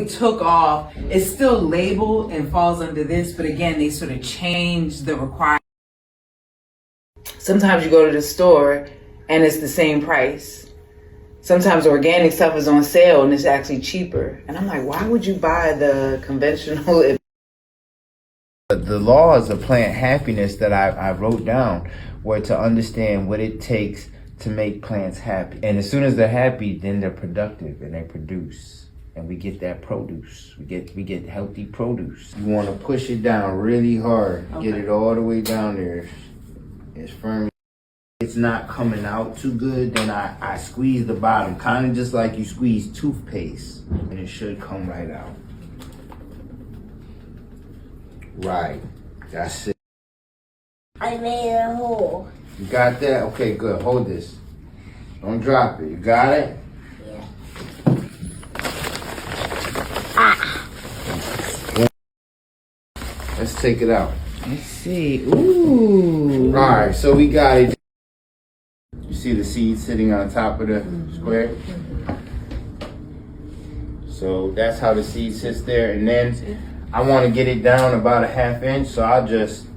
took off. It's still labeled and falls under this, but again, they sort of changed the requirement. Sometimes you go to the store and it's the same price. Sometimes organic stuff is on sale and it's actually cheaper. And I'm like, why would you buy the conventional? The laws of plant happiness that I wrote down were to understand what it takes to make plants happy. And as soon as they're happy, then they're productive and they produce. And we get that produce. We get healthy produce. You want to push it down really hard. Okay. Get it all the way down there. It's firm. It's not coming out too good, then I squeeze the bottom, kind of just like you squeeze toothpaste, and it should come right out. Right, that's it. I made a hole. You got that? Okay, good. Hold this. Don't drop it. You got it? Yeah. Ah. Let's take it out. Let's see. Ooh. All right, so we got it. You see the seed sitting on top of the square? So that's how the seed sits there. And then I want to get it down about a 1/2 inch. So I'll just